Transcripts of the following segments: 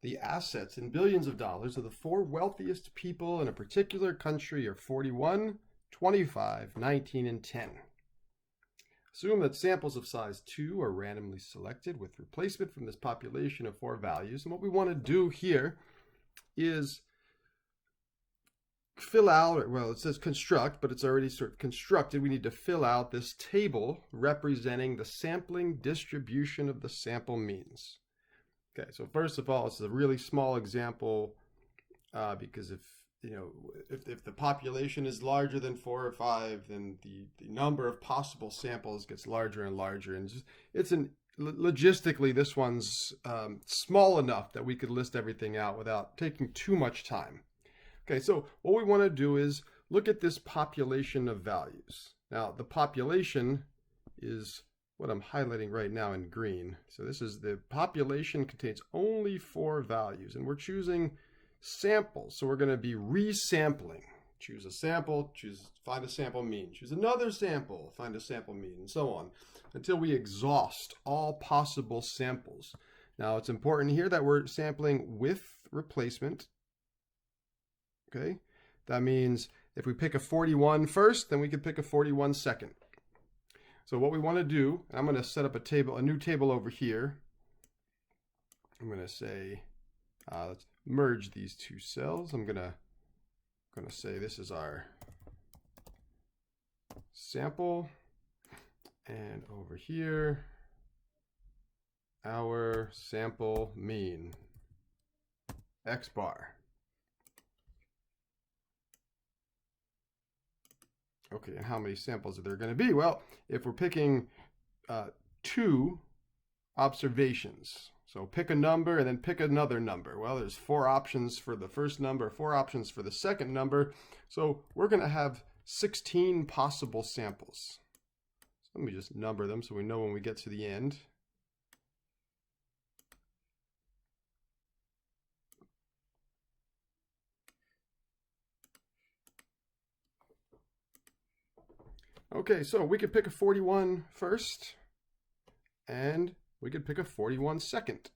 the assets in billions of dollars of the 4 wealthiest people in a particular country are 41, 25, 19, and 10. Assume that samples of size 2 are randomly selected with replacement from this population of 4 values. And what we want to do here is fill out, or, well, it says construct, but it's already sort of constructed. We need to fill out this table representing the sampling distribution of the sample means. Okay, so first of all, it's a really small example because if the population is larger than 4 or 5, then the number of possible samples gets larger and larger. And logistically, this one's small enough that we could list everything out without taking too much time. Okay, so what we want to do is look at this population of values. Now, the population is what I'm highlighting right now in green. So this is the population contains only 4 values, and we're choosing samples. So we're going to be resampling. Choose a sample, find a sample mean. Choose another sample, find a sample mean, and so on, until we exhaust all possible samples. Now, it's important here that we're sampling with replacement. Okay, that means if we pick a 41 first, then we could pick a 41 second. So what we want to do, I'm going to set up a new table over here. I'm going to say, let's merge these 2 cells. I'm going to say this is our sample, and over here, our sample mean, X bar. Okay, and how many samples are there going to be? Well, if we're picking 2 observations, so pick a number and then pick another number. Well, there's 4 options for the first number, 4 options for the second number. So we're going to have 16 possible samples. So let me just number them so we know when we get to the end. Okay, so we could pick a 41 first, and we could pick a 41 second.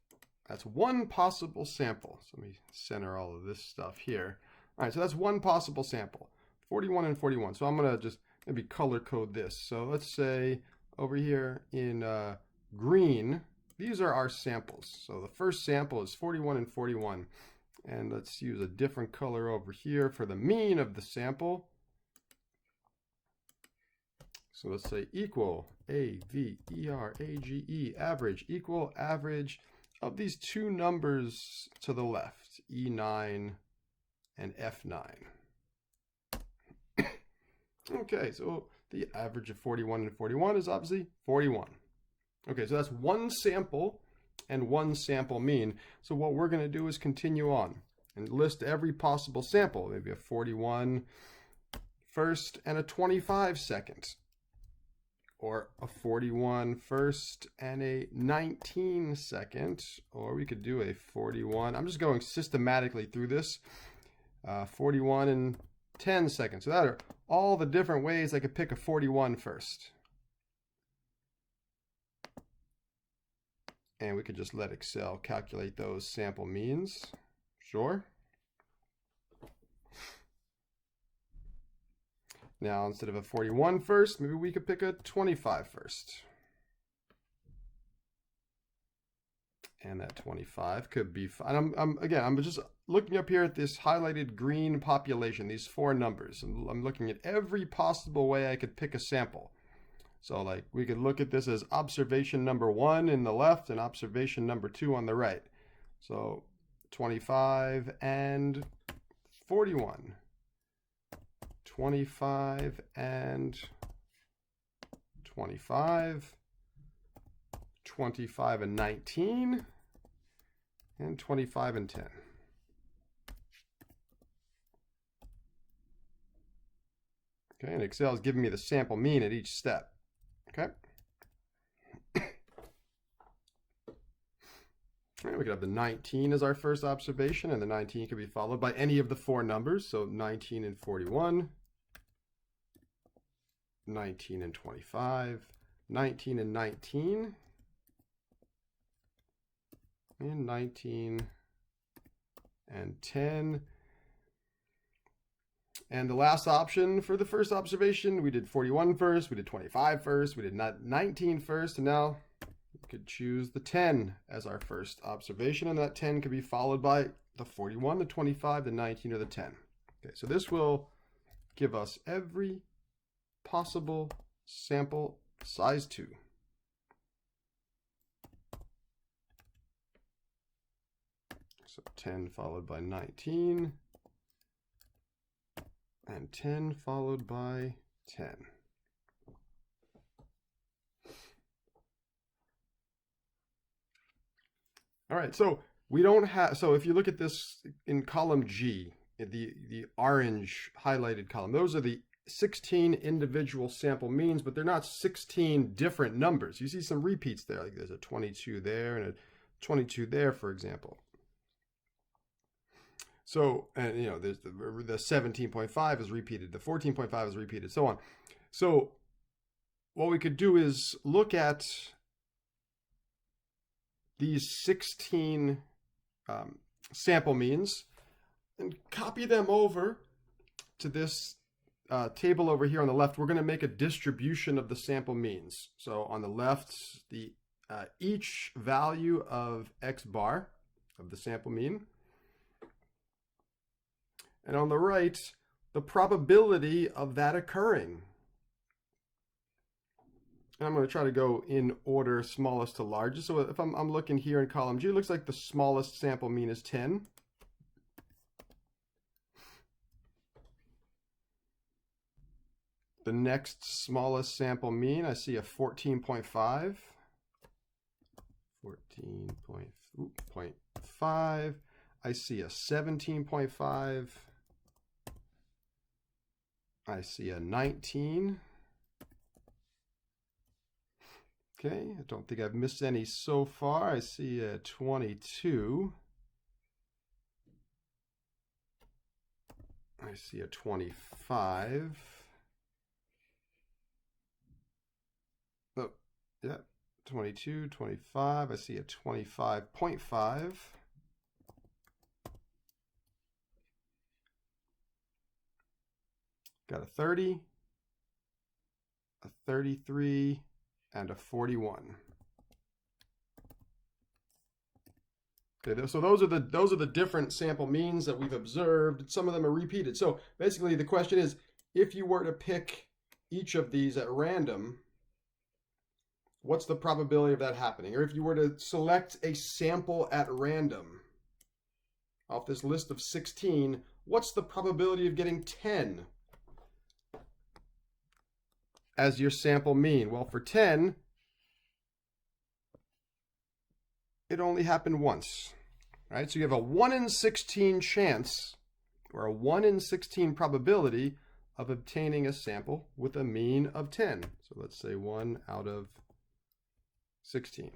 That's 1 possible sample. So let me center all of this stuff here. All right, so that's 1 possible sample, 41 and 41. So I'm going to just maybe color code this. So let's say over here in green, these are our samples. So the first sample is 41 and 41. And let's use a different color over here for the mean of the sample. So let's say equal average, average, equal average of these 2 numbers to the left, E9 and F9. Okay, so the average of 41 and 41 is obviously 41. Okay, so that's 1 sample and 1 sample mean. So what we're going to do is continue on and list every possible sample, maybe a 41 first and a 25 second. Or a 41 first and a 19 second, or we could do a 41. I'm just going systematically through this. 41 and 10 seconds. So that are all the different ways I could pick a 41 first. And we could just let Excel calculate those sample means. Sure. Now, instead of a 41 first, maybe we could pick a 25 first. And that 25 could be, and I'm just looking up here at this highlighted green population, these 4 numbers. And I'm looking at every possible way I could pick a sample. So like we could look at this as observation number 1 in the left and observation number 2 on the right. So 25 and 41. 25 and 25, 25 and 19, and 25 and 10. Okay, and Excel is giving me the sample mean at each step. Okay. All right, we could have the 19 as our first observation, and the 19 could be followed by any of the 4 numbers. So 19 and 41, 19 and 25, 19 and 19, and 19 and 10. And the last option for the first observation, we did 41 first, we did 25 first, we did 19 first, and now we could choose the 10 as our first observation, and that 10 could be followed by the 41, the 25, the 19, or the 10. Okay, so this will give us every possible sample size 2. So 10 followed by 19, and 10 followed by 10. All right, so we don't have, so if you look at this in column G, the orange highlighted column, those are the 16 individual sample means, but they're not 16 different numbers. You see some repeats there, like there's a 22 there and a 22 there, for example. So, and you know, there's the 17.5 is repeated, the 14.5 is repeated, so on. So what we could do is look at these 16 sample means and copy them over to this table over here on the left. We're going to make a distribution of the sample means. So on the left, the each value of x bar of the sample mean. And on the right, the probability of that occurring. And I'm going to try to go in order smallest to largest. So if I'm looking here in column G, it looks like the smallest sample mean is 10. The next smallest sample mean, I see a 14.5. 14.5. I see a 17.5. I see a 19. Okay, I don't think I've missed any so far. I see a 22. I see a 25. Oh, yeah, 22, 25. I see a 25.5. Got a 30, a 33, and a 41. Okay, so those are the different sample means that we've observed. Some of them are repeated. So basically the question is, if you were to pick each of these at random, what's the probability of that happening? Or if you were to select a sample at random off this list of 16, what's the probability of getting 10 as your sample mean? Well, for 10, it only happened once, right? So you have a 1 in 16 chance, or a 1 in 16 probability of obtaining a sample with a mean of 10. So let's say 1 out of 16.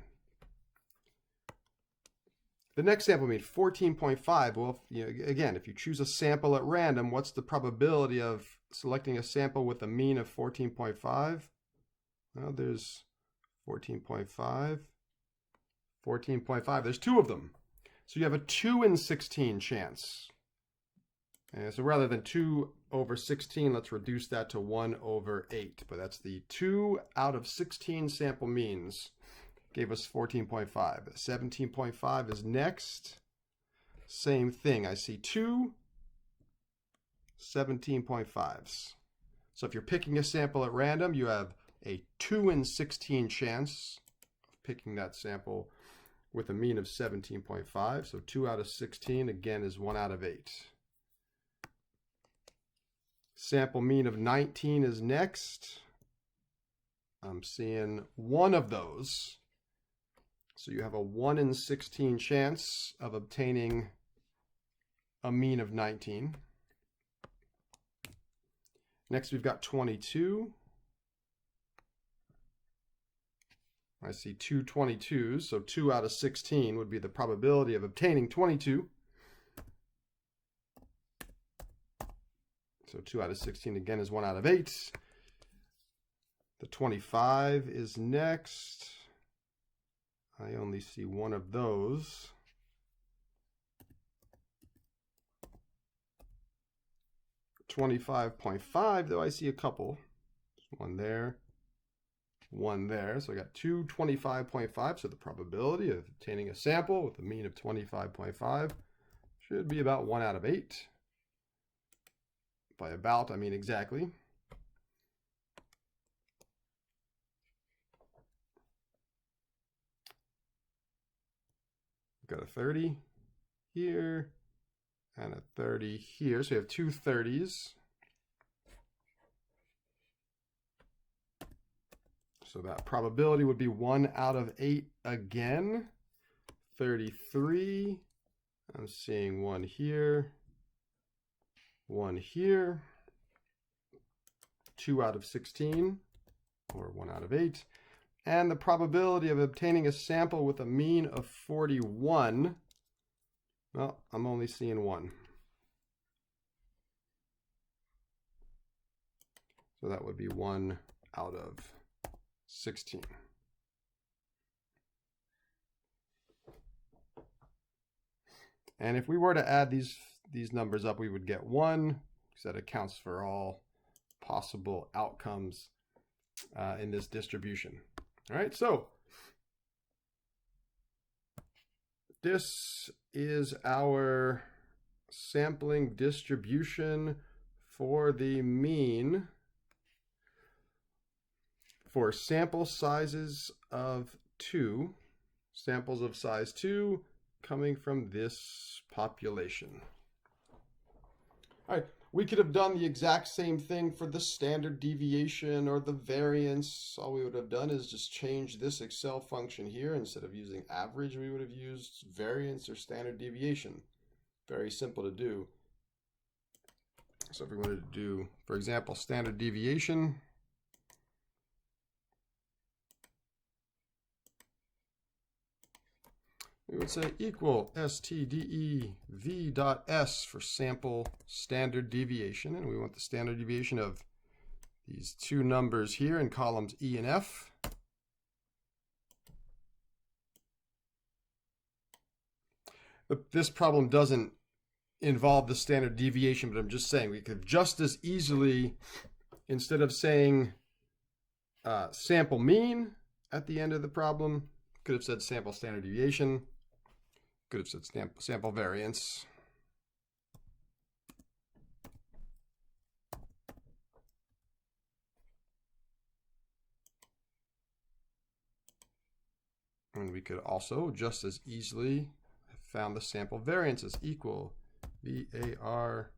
The next sample mean, 14.5. Well, again, if you choose a sample at random, what's the probability of selecting a sample with a mean of 14.5? Well, there's 14.5, 14.5. There's 2 of them. So you have a 2 in 16 chance. And so rather than 2 over 16, let's reduce that to 1 over 8. But that's the 2 out of 16 sample means gave us 14.5. 17.5 is next. Same thing. I see 2 17.5s. So if you're picking a sample at random, you have a 2 in 16 chance of picking that sample with a mean of 17.5. So 2 out of 16, again, is 1 out of 8. Sample mean of 19 is next. I'm seeing 1 of those. So you have a 1 in 16 chance of obtaining a mean of 19. Next, we've got 22. I see 2 22s, so 2 out of 16 would be the probability of obtaining 22. So 2 out of 16 again is 1 out of 8. The 25 is next. I only see 1 of those. 25.5, though I see a couple. One there, one there. So I got two 25.5. So the probability of obtaining a sample with a mean of 25.5 should be about 1 out of 8. By about, I mean exactly. Got a 30 here and a 30 here. So we have two 30s. So that probability would be 1 out of 8 again. 33. I'm seeing one here. One here. 2 out of 16, or 1 out of 8. And the probability of obtaining a sample with a mean of 41, well, I'm only seeing one. So that would be 1 out of 16. And if we were to add these numbers up, we would get 1, because that accounts for all possible outcomes in this distribution. All right, so this is our sampling distribution for the mean for sample sizes of 2, samples of size 2 coming from this population. All right, we could have done the exact same thing for the standard deviation or the variance. All we would have done is just change this Excel function here. Instead of using average, we would have used variance or standard deviation. Very simple to do. So if we wanted to do, for example, standard deviation, we would say equal STDEV dot S for sample standard deviation. And we want the standard deviation of these two numbers here in columns E and F. But this problem doesn't involve the standard deviation, but I'm just saying we could just as easily, instead of saying sample mean at the end of the problem, could have said sample standard deviation. Could have said sample variance. And we could also just as easily have found the sample variance as equal VAR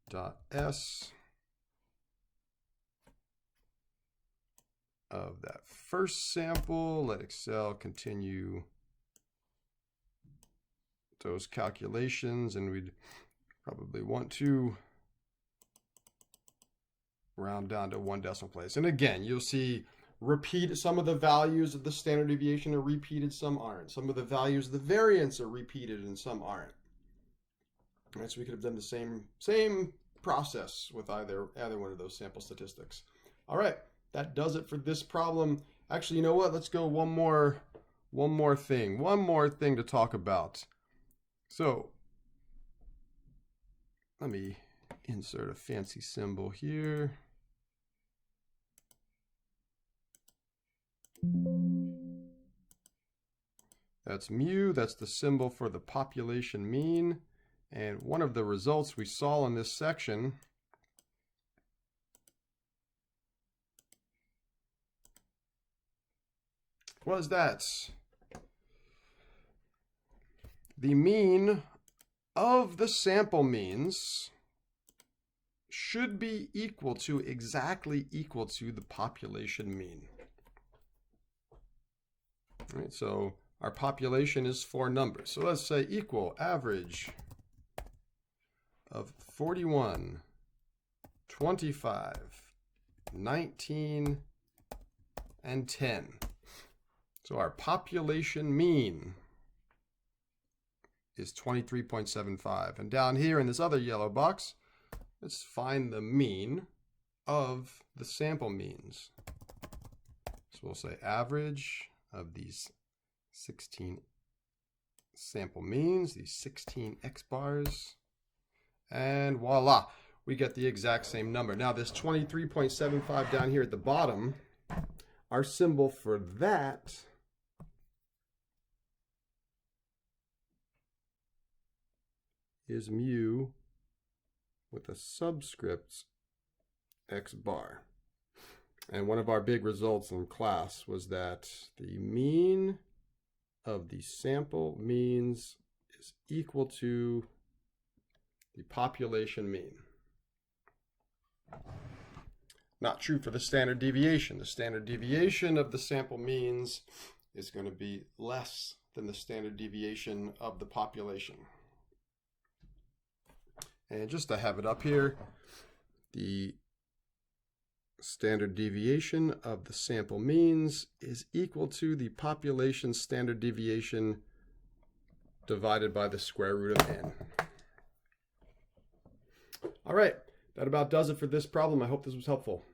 dot S of that first sample. Let Excel continue those calculations, and we'd probably want to round down to 1 decimal place. And again, you'll see some of the values of the standard deviation are repeated, some aren't. Some of the values of the variance are repeated and some aren't. All right, so we could have done the same process with either one of those sample statistics. All right, that does it for this problem. Actually, you know what? Let's go one more thing to talk about. So let me insert a fancy symbol here. That's mu. That's the symbol for the population mean. And one of the results we saw in this section was that the mean of the sample means should be exactly equal to the population mean. All right, so our population is 4 numbers. So let's say equal average of 41, 25, 19, and 10. So our population mean is 23.75. And down here in this other yellow box, let's find the mean of the sample means. So we'll say average of these 16 sample means, these 16 X bars, and voila. we get the exact same number. Now this 23.75 down here at the bottom, our symbol for that is mu with a subscript x bar. And one of our big results in class was that the mean of the sample means is equal to the population mean. Not true for the standard deviation. The standard deviation of the sample means is going to be less than the standard deviation of the population. And just to have it up here, the standard deviation of the sample means is equal to the population standard deviation divided by the square root of n. All right, that about does it for this problem. I hope this was helpful.